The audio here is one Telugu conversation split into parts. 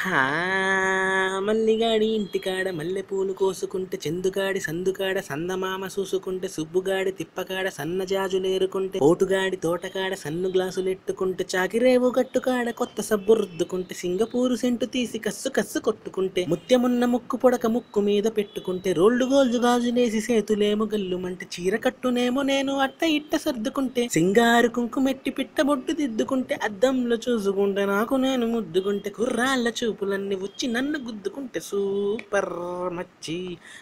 హా మల్లిగాడి ఇంటికాడ మల్లెపూలు కోసుకుంటే చెందుగాడి సందుకాడ సందమామ చూసుకుంటే సుబ్బుగాడి తిప్పకాడ సన్నజాజులేరుకుంటే ఓటుగాడి తోటకాడ సన్ను గ్లాసులెట్టుకుంటే చాకిరేవు గట్టుకాడ కొత్త సబ్బు రుద్దుకుంటే సింగపూరు సెంటు తీసి కస్సు కస్సు కొట్టుకుంటే ముత్యమున్న ముక్కు పొడక ముక్కు మీద పెట్టుకుంటే రోళ్ళు గోల్జు గాజులేసి సేతులేమో గల్లుమంటే చీర కట్టునేమో నేను అట్ట ఇట్ట సర్దుకుంటే సింగారు కుంకుమెట్టి పిట్ట బొట్టు దిద్దుకుంటే అద్దంలో చూసుకుంటే నాకు నేను ముద్దుకుంటే కుర్రాళ్ళ చూపులన్నీ వచ్చి నన్ను గుద్దుకుంటే సూపర్ మచ్చి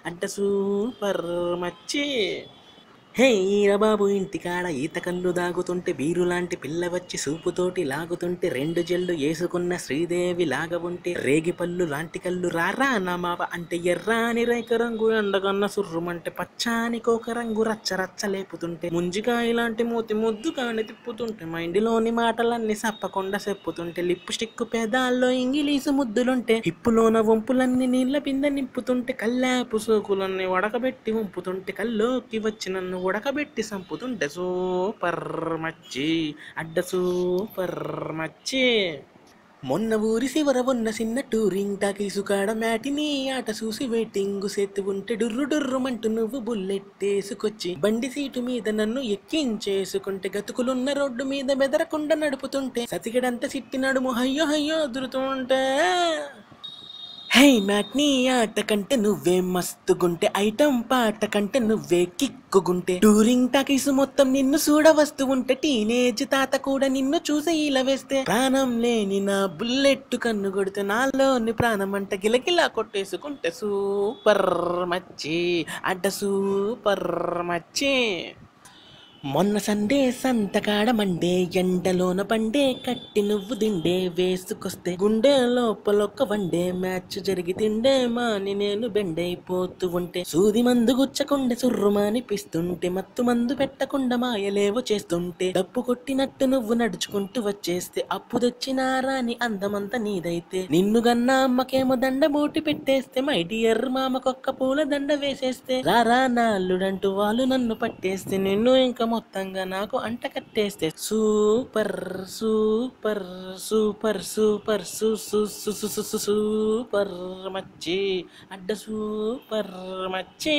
అంట సూపర్ మచ్చి. హే ఈరబాబు ఇంటికాడ ఈత కళ్ళు దాగుతుంటే బీరు లాంటి పిల్ల వచ్చి సూపుతోటి లాగుతుంటే రెండు జల్లు వేసుకున్న శ్రీదేవి లాగా ఉంటే రేగి పళ్ళు లాంటి కళ్ళు రారా నా మావ అంటే ఎర్రాని రేఖ రంగు ఎండగన్న సుర్రుమంటే పచ్చాని కోక రంగు రచ్చ రచ్చ లేపుతుంటే ముంజికాయ లాంటి మూతి ముద్దుగాని తిప్పుతుంటే మైండ్లోని మాటలన్నీ సప్పకుండా చెప్పుతుంటే లిప్ స్టిక్ పేదాల్లో ఇంగిలీసు ముద్దులుంటే హిప్పులోన వంపులన్నీ నీళ్ళ బిందె నింపుతుంటే కల్లాపు సోకులన్నీ వడకబెట్టి వంపుతుంటే కల్లోకి వచ్చి నన్ను ఉడకబెట్టి సంపుతుంటే సూపర్ మచ్చి అడ్డ సూపర్ మచ్చి. మొన్న ఊరి శివర ఉన్న చిన్న టూరింగ్ టాకీసుకాడ మ్యాటిని ఆట చూసి వెయిటింగ్ సెత్తు ఉంటే డుర్రు డుర్రుమంటూ నువ్వు బుల్లెట్టేసుకొచ్చి బండి సీటు మీద నన్ను ఎక్కించేసుకుంటే గతుకులున్న రోడ్డు మీద బెదరకుండా నడుపుతుంటే సతికిడంత సిట్టి నడుము హయ్యో హయ్యో అదురుతుంటే హే మ్యాట్నీ ఆట కంటే నువ్వే మస్తుగుంటే ఐటం పాట కంటే నువ్వే కిక్కుగుంటే టూరింగ్ టాకీసు మొత్తం నిన్ను చూడవస్తూ ఉంటే టీనేజ్ తాత కూడా నిన్ను చూసి ఇలా వేస్తే ప్రాణం లేని నా బుల్లెట్ కన్ను కొడితే నాలోని ప్రాణం అంట గిలగిలా కొట్టేసుకుంటే సూపర్ మచ్చి అడ్డ సూపర్ మచ్చి. మొన్న సండే సంతకాడ మండే ఎండలోన పండే కట్టి నువ్వు దిండే వేసుకొస్తే గుండె లోపలొక్క వన్డే మ్యాచ్ జరిగి తిండే మాని నేను బెండైపోతూ ఉంటే సూది మందు గుచ్చకుండే సుర్రుమానిపిస్తుంటే మత్తు మందు పెట్టకుండా మాయలేవో చేస్తుంటే డప్పు కొట్టినట్టు నువ్వు నడుచుకుంటూ వచ్చేస్తే అప్పు తెచ్చినా రాని అందమంతా నీదైతే నిన్ను గన్నా అమ్మకేమో దండ బూటి పెట్టేస్తే మై డియర్ మామకొక్క పూల దండ వేసేస్తే రారా నాల్లుడంటూ వాళ్ళు నన్ను పట్టేస్తే నిన్ను ఇంకా మొత్తంగా నాకు అంట కట్టేస్తే super super super super super మచ్చి అడ్డ సూపర్ మచ్చి.